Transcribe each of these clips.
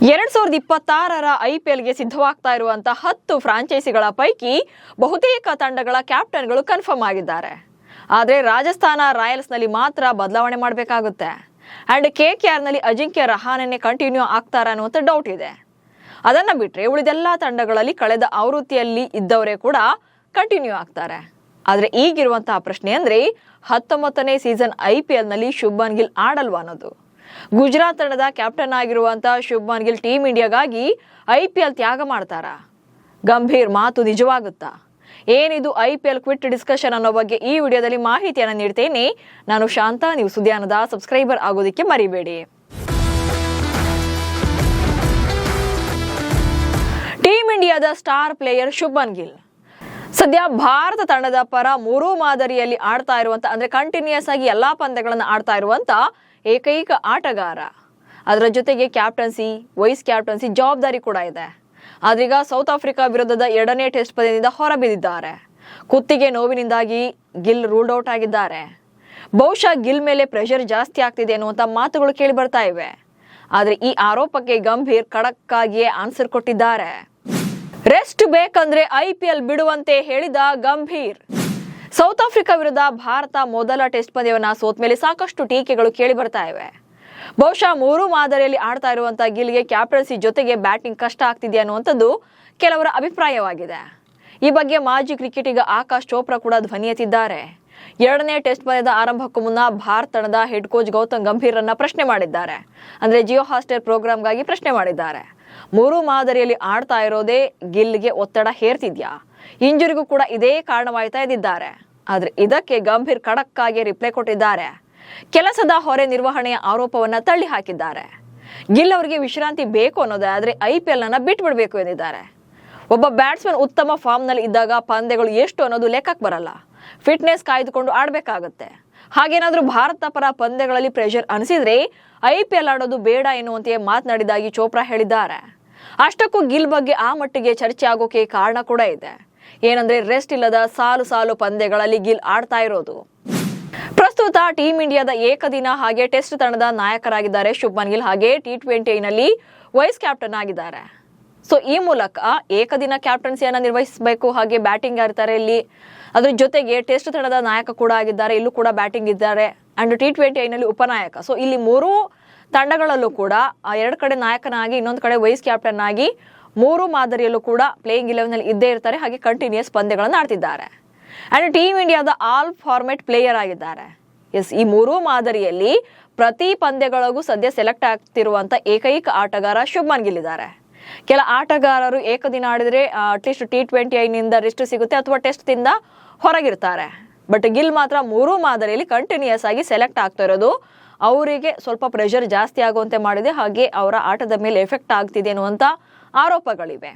2026ರ ಐಪಿಎಲ್ಗೆ ಸಿದ್ಧವಾಗ್ತಾ ಇರುವಂತಹ 10 ಫ್ರಾಂಚೈಸಿಗಳ ಪೈಕಿ ಬಹುತೇಕ ತಂಡಗಳ ಕ್ಯಾಪ್ಟನ್ಗಳು ಕನ್ಫರ್ಮ್ ಆಗಿದ್ದಾರೆ. ಆದರೆ ರಾಜಸ್ಥಾನ ರಾಯಲ್ಸ್ನಲ್ಲಿ ಮಾತ್ರ ಬದಲಾವಣೆ ಮಾಡಬೇಕಾಗುತ್ತೆ. ಅಂಡ್ ಕೆಕೆಆರ್ನಲ್ಲಿ ಅಜಿಂಕ್ಯ ರಹಾನೆನೇ ಕಂಟಿನ್ಯೂ ಆಗ್ತಾರಾ ಅನ್ನುವಂಥ ಡೌಟ್ ಇದೆ. ಅದನ್ನ ಬಿಟ್ಟರೆ ಉಳಿದೆಲ್ಲ ತಂಡಗಳಲ್ಲಿ ಕಳೆದ ಆವೃತ್ತಿಯಲ್ಲಿ ಇದ್ದವರೇ ಕೂಡ ಕಂಟಿನ್ಯೂ ಆಗ್ತಾರೆ. ಆದರೆ ಈಗಿರುವಂತಹ ಪ್ರಶ್ನೆ ಅಂದ್ರೆ 19ನೇ ಸೀಸನ್ ಐಪಿಎಲ್ನಲ್ಲಿ ಶುಭ್ಮನ್ ಗಿಲ್ ಆಡಲ್ವಾ ಅನ್ನೋದು. ಗುಜರಾತ್ ತಂಡದ ಕ್ಯಾಪ್ಟನ್ ಆಗಿರುವಂತಹ ಶುಭ್ಮನ್ ಗಿಲ್ ಟೀಮ್ ಇಂಡಿಯಾಗಾಗಿ ಐಪಿಎಲ್ ತ್ಯಾಗ ಮಾಡ್ತಾರಾ? ಗಂಭೀರ್ ಮಾತು ನಿಜವಾಗುತ್ತಾ? ಏನಿದು ಐಪಿಎಲ್ ಕ್ವಿಟ್ ಡಿಸ್ಕಷನ್ ಅನ್ನೋ ಬಗ್ಗೆ ಈ ವಿಡಿಯೋದಲ್ಲಿ ಮಾಹಿತಿಯನ್ನು ನೀಡ್ತೇನೆ. ನಾನು ಶಾಂತ, ನೀವು ಸುದ್ದಿಯಾನದ ಸಬ್ಸ್ಕ್ರೈಬರ್ ಆಗೋದಕ್ಕೆ ಮರಿಬೇಡಿ. ಟೀಮ್ ಇಂಡಿಯಾದ ಸ್ಟಾರ್ ಪ್ಲೇಯರ್ ಶುಭ್ಮನ್ ಗಿಲ್ ಸದ್ಯ ಭಾರತ ತಂಡದ ಪರ 3 ಮಾದರಿಯಲ್ಲಿ ಆಡ್ತಾ ಇರುವಂತ, ಅಂದ್ರೆ ಕಂಟಿನ್ಯೂಸ್ ಆಗಿ ಎಲ್ಲಾ ಪಂದ್ಯಗಳನ್ನು ಆಡ್ತಾ ಇರುವಂತ ಏಕೈಕ ಆಟಗಾರ. ಅದರ ಜೊತೆಗೆ ಕ್ಯಾಪ್ಟನ್ಸಿ, ವೈಸ್ ಕ್ಯಾಪ್ಟನ್ಸಿ ಜವಾಬ್ದಾರಿ ಕೂಡ ಇದೆ. ಆದ್ರೀಗ ಸೌತ್ ಆಫ್ರಿಕಾ ವಿರುದ್ಧದ 2ನೇ ಟೆಸ್ಟ್ ಪಂದ್ಯದಿಂದ ಹೊರಬಿದ್ದಿದ್ದಾರೆ. ಕುತ್ತಿಗೆ ನೋವಿನಿಂದಾಗಿ ಗಿಲ್ ರೂಲ್ಡ್ ಔಟ್ ಆಗಿದ್ದಾರೆ. ಬಹುಶಃ ಗಿಲ್ ಮೇಲೆ ಪ್ರೆಷರ್ ಜಾಸ್ತಿ ಆಗ್ತಿದೆ ಅನ್ನುವಂತ ಮಾತುಗಳು ಕೇಳಿ ಬರ್ತಾ ಇವೆ. ಆದ್ರೆ ಈ ಆರೋಪಕ್ಕೆ ಗಂಭೀರ್ ಖಡಕ್ ಆಗಿಯೇ ಆನ್ಸರ್ ಕೊಟ್ಟಿದ್ದಾರೆ. ರೆಸ್ಟ್ ಬೇಕಂದ್ರೆ ಐಪಿಎಲ್ ಬಿಡುವಂತೆ ಹೇಳಿದ ಗಂಭೀರ್. ಸೌತ್ ಆಫ್ರಿಕಾ ವಿರುದ್ಧ ಭಾರತ ಮೊದಲ ಟೆಸ್ಟ್ ಪಂದ್ಯವನ್ನ ಸೋತ ಮೇಲೆ ಸಾಕಷ್ಟು ಟೀಕೆಗಳು ಕೇಳಿ ಬರ್ತಾ ಇವೆ. ಬಹುಶಃ 3 ಮಾದರಿಯಲ್ಲಿ ಆಡ್ತಾ ಇರುವಂತಹ ಗಿಲ್ಗೆ ಕ್ಯಾಪ್ಟನ್ಸಿ ಜೊತೆಗೆ ಬ್ಯಾಟಿಂಗ್ ಕಷ್ಟ ಆಗ್ತಿದೆ ಅನ್ನುವಂಥದ್ದು ಕೆಲವರ ಅಭಿಪ್ರಾಯವಾಗಿದೆ. ಈ ಬಗ್ಗೆ ಮಾಜಿ ಕ್ರಿಕೆಟಿಗ ಆಕಾಶ್ ಚೋಪ್ರಾ ಕೂಡ ಧ್ವನಿ ಎತ್ತಿದ್ದಾರೆ. 2ನೇ ಟೆಸ್ಟ್ ಪಂದ್ಯದ ಆರಂಭಕ್ಕೂ ಮುನ್ನ ಭಾರತ ತಂಡದ ಹೆಡ್ ಕೋಚ್ ಗೌತಮ್ ಗಂಭೀರ್ರನ್ನ ಪ್ರಶ್ನೆ ಮಾಡಿದ್ದಾರೆ. ಅಂದ್ರೆ ಜಿಯೋ ಹಾಸ್ಟೆಲ್ ಪ್ರೋಗ್ರಾಮ್ಗಾಗಿ ಪ್ರಶ್ನೆ ಮಾಡಿದ್ದಾರೆ. 3 ಮಾದರಿಯಲ್ಲಿ ಆಡ್ತಾ ಇರೋದೇ ಗಿಲ್ಗೆ ಒತ್ತಡ ಹೇರ್ತಿದ್ಯಾ? ಇಂಜುರಿಗೂ ಕೂಡ ಇದೇ ಕಾರಣವಾಯ್ತಾ ಇದ್ದಾರೆ. ಆದ್ರೆ ಇದಕ್ಕೆ ಗಂಭೀರ್ ಖಡಕ್ ಆಗಿ ರಿಪ್ಲೈ ಕೊಟ್ಟಿದ್ದಾರೆ. ಕೆಲಸದ ಹೊರೆ ನಿರ್ವಹಣೆಯ ಆರೋಪವನ್ನ ತಳ್ಳಿ ಹಾಕಿದ್ದಾರೆ. ಗಿಲ್ ಅವರಿಗೆ ವಿಶ್ರಾಂತಿ ಬೇಕು ಅನ್ನೋದೇ ಆದ್ರೆ ಐಪಿಎಲ್ ಅನ್ನ ಬಿಟ್ಬಿಡ್ಬೇಕು ಎಂದಿದ್ದಾರೆ. ಒಬ್ಬ ಬ್ಯಾಟ್ಸ್ಮನ್ ಉತ್ತಮ ಫಾರ್ಮ್ ನಲ್ಲಿ ಇದ್ದಾಗ ಪಂದ್ಯಗಳು ಎಷ್ಟು ಅನ್ನೋದು ಲೆಕ್ಕಕ್ಕೆ ಬರಲ್ಲ. ಫಿಟ್ನೆಸ್ ಕಾಯ್ದುಕೊಂಡು ಆಡ್ಬೇಕಾಗತ್ತೆ. ಹಾಗೇನಾದ್ರೂ ಭಾರತ ಪರ ಪಂದ್ಯಗಳಲ್ಲಿ ಪ್ರೆಷರ್ ಅನಿಸಿದ್ರೆ ಐಪಿಎಲ್ ಆಡೋದು ಬೇಡ ಎನ್ನುವಂತೆ ಮಾತನಾಡಿದಾಗಿ ಚೋಪ್ರಾ ಹೇಳಿದ್ದಾರೆ. ಅಷ್ಟಕ್ಕೂ ಗಿಲ್ ಬಗ್ಗೆ ಆ ಮಟ್ಟಿಗೆ ಚರ್ಚೆ ಆಗೋಕೆ ಕಾರಣ ಕೂಡ ಇದೆ. ಏನಂದ್ರೆ ರೆಸ್ಟ್ ಇಲ್ಲದ ಸಾಲು ಪಂದ್ಯಗಳಲ್ಲಿ ಗಿಲ್ ಆಡ್ತಾ ಇರೋದು. ಪ್ರಸ್ತುತ ಟೀಮ್ ಇಂಡಿಯಾದ ಏಕದಿನ ಹಾಗೆ ಟೆಸ್ಟ್ ತಂಡದ ನಾಯಕರಾಗಿದ್ದಾರೆ ಶುಭ್ಮನ್ ಗಿಲ್. ಹಾಗೆ T20ನಲ್ಲಿ ವೈಸ್ ಕ್ಯಾಪ್ಟನ್ ಆಗಿದ್ದಾರೆ. ಸೊ ಈ ಮೂಲಕ ಏಕದಿನ ಕ್ಯಾಪ್ಟನ್ಸಿಯನ್ನ ನಿರ್ವಹಿಸಬೇಕು. ಹಾಗೆ ಬ್ಯಾಟಿಂಗ್ ಇರ್ತಾರೆ ಇಲ್ಲಿ. ಅದ್ರ ಜೊತೆಗೆ ಟೆಸ್ಟ್ ತಂಡದ ನಾಯಕ ಕೂಡ ಆಗಿದ್ದಾರೆ. ಇಲ್ಲೂ ಕೂಡ ಬ್ಯಾಟಿಂಗ್ ಇದ್ದಾರೆ. ಅಂಡ್ T20ನಲ್ಲಿ ಉಪನಾಯಕ. ಸೊ ಇಲ್ಲಿ 3 ತಂಡಗಳಲ್ಲೂ ಕೂಡ 2 ಕಡೆ ನಾಯಕನಾಗಿ, ಇನ್ನೊಂದು ಕಡೆ ವೈಸ್ ಕ್ಯಾಪ್ಟನ್ ಆಗಿ 3 ಮಾದರಿಯಲ್ಲೂ ಕೂಡ ಪ್ಲೇಯಿಂಗ್ 11 ಇದ್ದೇ ಇರ್ತಾರೆ. ಹಾಗೆ ಕಂಟಿನ್ಯೂಸ್ ಪಂದ್ಯಗಳನ್ನು ಆಡ್ತಿದ್ದಾರೆ. ಅಂಡ್ ಟೀಮ್ ಇಂಡಿಯಾದ ಆಲ್ ಫಾರ್ಮೆಟ್ ಪ್ಲೇಯರ್ ಆಗಿದ್ದಾರೆ. ಎಸ್, ಈ 3 ಮಾದರಿಯಲ್ಲಿ ಪ್ರತಿ ಪಂದ್ಯಗಳಿಗೂ ಸದ್ಯ ಸೆಲೆಕ್ಟ್ ಆಗ್ತಿರುವಂತ ಏಕೈಕ ಆಟಗಾರ ಶುಭ್ಮನ್ ಗಿಲ್ ಇದ್ದಾರೆ. ಕೆಲ ಆಟಗಾರರು ಏಕದಿನ ಆಡಿದ್ರೆ ಅಟ್ಲೀಸ್ಟ್ T20ನಿಂದ ರೆಸ್ಟ್ ಸಿಗುತ್ತೆ ಅಥವಾ ಟೆಸ್ಟ್ ದಿಂದ ಹೊರಗಿರ್ತಾರೆ. ಬಟ್ ಗಿಲ್ ಮಾತ್ರ 3 ಮಾದರಿಯಲ್ಲಿ ಕಂಟಿನ್ಯೂಸ್ ಆಗಿ ಸೆಲೆಕ್ಟ್ ಆಗ್ತಾ ಇರೋದು ಅವರಿಗೆ ಸ್ವಲ್ಪ ಪ್ರೆಷರ್ ಜಾಸ್ತಿ ಆಗುವಂತೆ ಮಾಡಿದೆ. ಹಾಗೆ ಅವರ ಆಟದ ಮೇಲೆ ಎಫೆಕ್ಟ್ ಆಗ್ತಿದೆ ಅನ್ನುವಂತ ಆರೋಪಗಳಿವೆ.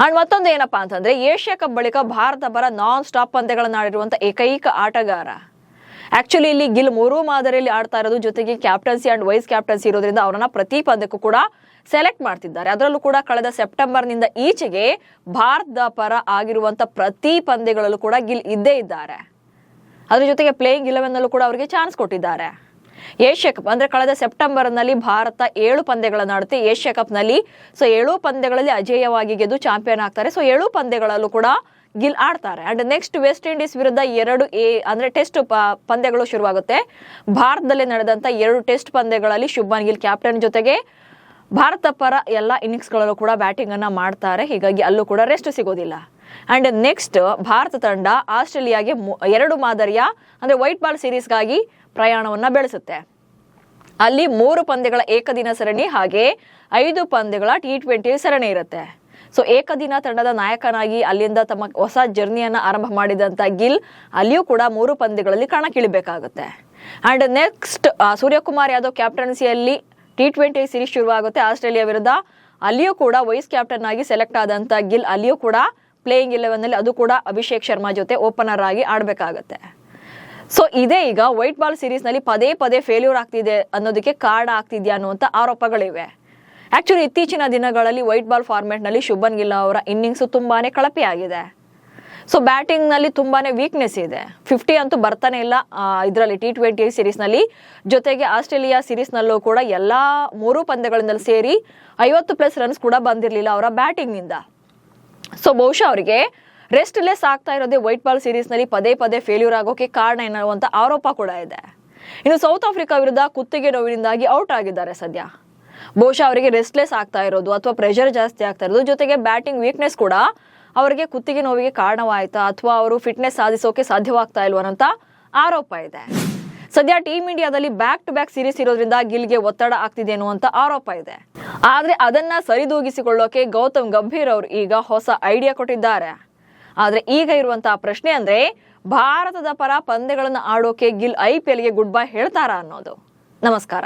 ಅಂಡ್ ಮತ್ತೊಂದು ಏನಪ್ಪಾ ಅಂತಂದ್ರೆ ಏಷ್ಯಾ ಕಪ್ ಬಳಿಕ ಭಾರತ ಪರ ನಾನ್ ಸ್ಟಾಪ್ ಪಂದ್ಯಗಳನ್ನು ಆಡಿರುವಂತ ಏಕೈಕ ಆಟಗಾರ. ಆಕ್ಚುಲಿ ಇಲ್ಲಿ ಗಿಲ್ 3 ಮಾದರಿಯಲ್ಲಿ ಆಡ್ತಾ ಇರೋದು, ಜೊತೆಗೆ ಕ್ಯಾಪ್ಟನ್ಸಿ ಅಂಡ್ ವೈಸ್ ಕ್ಯಾಪ್ಟನ್ಸಿ ಇರೋದ್ರಿಂದ ಅವರನ್ನ ಪ್ರತಿ ಪಂದ್ಯಕ್ಕೂ ಕೂಡ ಸೆಲೆಕ್ಟ್ ಮಾಡ್ತಿದ್ದಾರೆ. ಅದರಲ್ಲೂ ಕೂಡ ಕಳೆದ ಸೆಪ್ಟೆಂಬರ್ನಿಂದ ಈಚೆಗೆ ಭಾರತದ ಪರ ಆಗಿರುವಂತ ಪ್ರತಿ ಪಂದ್ಯಗಳಲ್ಲೂ ಕೂಡ ಗಿಲ್ ಇದ್ದೇ ಇದ್ದಾರೆ. ಅದ್ರ ಜೊತೆಗೆ ಪ್ಲೇಯಿಂಗ್ 11ನಲ್ಲೂ ಕೂಡ ಅವರಿಗೆ ಚಾನ್ಸ್ ಕೊಟ್ಟಿದ್ದಾರೆ. ಏಷ್ಯಾ ಕಪ್ ಅಂದ್ರೆ ಕಳೆದ ಸೆಪ್ಟೆಂಬರ್ನಲ್ಲಿ ಭಾರತ 7 ಪಂದ್ಯಗಳನ್ನು ಆಡುತ್ತೆ ಏಷ್ಯಾ ಕಪ್ ನಲ್ಲಿ. ಸೊ 7 ಪಂದ್ಯಗಳಲ್ಲಿ ಅಜೇಯವಾಗಿ ಗೆದ್ದು ಚಾಂಪಿಯನ್ ಆಗ್ತಾರೆ. ಸೊ 7 ಪಂದ್ಯಗಳಲ್ಲೂ ಕೂಡ ಗಿಲ್ ಆಡ್ತಾರೆ. ಅಂಡ್ ನೆಕ್ಸ್ಟ್ ವೆಸ್ಟ್ ಇಂಡೀಸ್ ವಿರುದ್ಧ 2 ಅಂದ್ರೆ ಟೆಸ್ಟ್ ಪಂದ್ಯಗಳು ಶುರುವಾಗುತ್ತೆ. ಭಾರತದಲ್ಲಿ ನಡೆದಂತ 2 ಟೆಸ್ಟ್ ಪಂದ್ಯಗಳಲ್ಲಿ ಶುಭ್ಮನ್ ಗಿಲ್ ಕ್ಯಾಪ್ಟನ್ ಜೊತೆಗೆ ಭಾರತ ಪರ ಎಲ್ಲ ಇನ್ನಿಂಗ್ಸ್ಗಳಲ್ಲೂ ಕೂಡ ಬ್ಯಾಟಿಂಗ್ ಅನ್ನ ಮಾಡ್ತಾರೆ. ಹೀಗಾಗಿ ಅಲ್ಲೂ ಕೂಡ ರೆಸ್ಟ್ ಸಿಗೋದಿಲ್ಲ. ಅಂಡ್ ನೆಕ್ಸ್ಟ್ ಭಾರತ ತಂಡ ಆಸ್ಟ್ರೇಲಿಯಾಗೆ 2 ಮಾದರಿಯ ಅಂದ್ರೆ ವೈಟ್ ಬಾಲ್ ಸೀರೀಸ್ಗಾಗಿ ಪ್ರಯಾಣವನ್ನ ಬೆಳೆಸುತ್ತೆ. ಅಲ್ಲಿ 3 ಪಂದ್ಯಗಳ ಏಕದಿನ ಸರಣಿ ಹಾಗೆ 5 ಪಂದ್ಯಗಳ T20 ಸರಣಿ ಇರುತ್ತೆ. ಸೊ ಏಕದಿನ ತಂಡದ ನಾಯಕನಾಗಿ ಅಲ್ಲಿಂದ ತಮ್ಮ ಹೊಸ ಜರ್ನಿಯನ್ನ ಆರಂಭ ಮಾಡಿದಂತ ಗಿಲ್ ಅಲ್ಲಿಯೂ ಕೂಡ 3 ಪಂದ್ಯಗಳಲ್ಲಿ ಕಣಕ್ಕಿಳಿಬೇಕಾಗುತ್ತೆ. ಅಂಡ್ ನೆಕ್ಸ್ಟ್ ಸೂರ್ಯಕುಮಾರ್ ಯಾದವ್ ಕ್ಯಾಪ್ಟನ್ಸಿಯಲ್ಲಿ T20 ಸೀರೀಸ್ ಶುರುವಾಗುತ್ತೆ ಆಸ್ಟ್ರೇಲಿಯಾ ವಿರುದ್ಧ. ಅಲ್ಲಿಯೂ ಕೂಡ ವೈಸ್ ಕ್ಯಾಪ್ಟನ್ ಆಗಿ ಸೆಲೆಕ್ಟ್ ಆದಂತ ಗಿಲ್ ಅಲ್ಲಿಯೂ ಕೂಡ ಪ್ಲೇಯಿಂಗ್ 11ನಲ್ಲಿ ಅದು ಕೂಡ ಅಭಿಷೇಕ್ ಶರ್ಮಾ ಜೊತೆ ಓಪನರ್ ಆಗಿ ಆಡ್ಬೇಕಾಗತ್ತೆ. ಸೊ ಇದೇ ಈಗ ವೈಟ್ ಬಾಲ್ ಸೀರೀಸ್ ನಲ್ಲಿ ಪದೇ ಫೇಲ್ಯೂರ್ ಆಗ್ತಿದೆ ಅನ್ನೋದಕ್ಕೆ ಕಾರಣ ಆಗ್ತಿದ್ಯಾ ಅನ್ನುವಂತ ಆರೋಪಗಳಿವೆ. ಆಕ್ಚುಲಿ ಇತ್ತೀಚಿನ ದಿನಗಳಲ್ಲಿ ವೈಟ್ ಬಾಲ್ ಫಾರ್ಮೆಟ್ ನಲ್ಲಿ ಶುಭ್ಮನ್ ಗಿಲ್ ಅವರ ಇನ್ನಿಂಗ್ಸ್ ತುಂಬಾನೇ ಕಳಪೆಯಾಗಿದೆ. ಸೊ ಬ್ಯಾಟಿಂಗ್ ನಲ್ಲಿ ತುಂಬಾನೇ ವೀಕ್ನೆಸ್ ಇದೆ. 50 ಅಂತೂ ಬರ್ತಾನೆ ಇಲ್ಲ ಇದರಲ್ಲಿ T20 ಸೀರೀಸ್ ನಲ್ಲಿ. ಜೊತೆಗೆ ಆಸ್ಟ್ರೇಲಿಯಾ ಸೀರೀಸ್ ನಲ್ಲೂ ಕೂಡ ಎಲ್ಲಾ 3 ಪಂದ್ಯಗಳಿಂದಲೂ ಸೇರಿ 50+ ರನ್ಸ್ ಕೂಡ ಬಂದಿರಲಿಲ್ಲ ಅವರ ಬ್ಯಾಟಿಂಗ್ ನಿಂದ. ಸೊ ಬಹುಶಃ ಅವರಿಗೆ ರೆಸ್ಟ್ ಲೆಸ್ ಆಗ್ತಾ ಇರೋದೇ ವೈಟ್ ಬಾಲ್ ಸೀರೀಸ್ ನಲ್ಲಿ ಪದೇ ಪದೇ ಫೇಲ್ಯೂರ್ ಆಗೋಕೆ ಕಾರಣ ಎನ್ನುವಂತ ಆರೋಪ ಕೂಡ ಇದೆ. ಇನ್ನು ಸೌತ್ ಆಫ್ರಿಕಾ ವಿರುದ್ಧ ಕುತ್ತಿಗೆ ನೋವಿನಿಂದಾಗಿ ಔಟ್ ಆಗಿದ್ದಾರೆ ಸದ್ಯ. ಬಹುಶಃ ಅವರಿಗೆ ರೆಸ್ಟ್ಲೆಸ್ ಆಗ್ತಾ ಇರೋದು ಅಥವಾ ಪ್ರೆಷರ್ ಜಾಸ್ತಿ ಆಗ್ತಾ ಇರೋದು, ಜೊತೆಗೆ ಬ್ಯಾಟಿಂಗ್ ವೀಕ್ನೆಸ್ ಕೂಡ ಅವರಿಗೆ ಕುತ್ತಿಗೆ ನೋವಿಗೆ ಕಾರಣವಾಯ್ತಾ ಅಥವಾ ಅವರು ಫಿಟ್ನೆಸ್ ಸಾಧಿಸೋಕೆ ಸಾಧ್ಯವಾಗ್ತಾ ಇಲ್ವಾ ಅಂತ ಆರೋಪ ಇದೆ. ಸದ್ಯ ಟೀಮ್ ಇಂಡಿಯಾದಲ್ಲಿ ಬ್ಯಾಕ್ ಟು ಬ್ಯಾಕ್ ಸೀರೀಸ್ ಇರೋದ್ರಿಂದ ಗಿಲ್ಗೆ ಒತ್ತಡ ಆಗ್ತಿದೆ ಅನ್ನುವಂತ ಆರೋಪ ಇದೆ. ಆದ್ರೆ ಅದನ್ನ ಸರಿದೂಗಿಸಿಕೊಳ್ಳೋಕೆ ಗೌತಮ್ ಗಂಭೀರ್ ಅವರು ಈಗ ಹೊಸ ಐಡಿಯಾ ಕೊಟ್ಟಿದ್ದಾರೆ. ಆದ್ರೆ ಈಗ ಇರುವಂತಹ ಪ್ರಶ್ನೆ ಅಂದ್ರೆ ಭಾರತದ ಪರ ಪಂದ್ಯಗಳನ್ನು ಆಡೋಕೆ ಗಿಲ್ IPLಗೆ ಗುಡ್ ಬೈ ಹೇಳ್ತಾರಾ ಅನ್ನೋದು. ನಮಸ್ಕಾರ.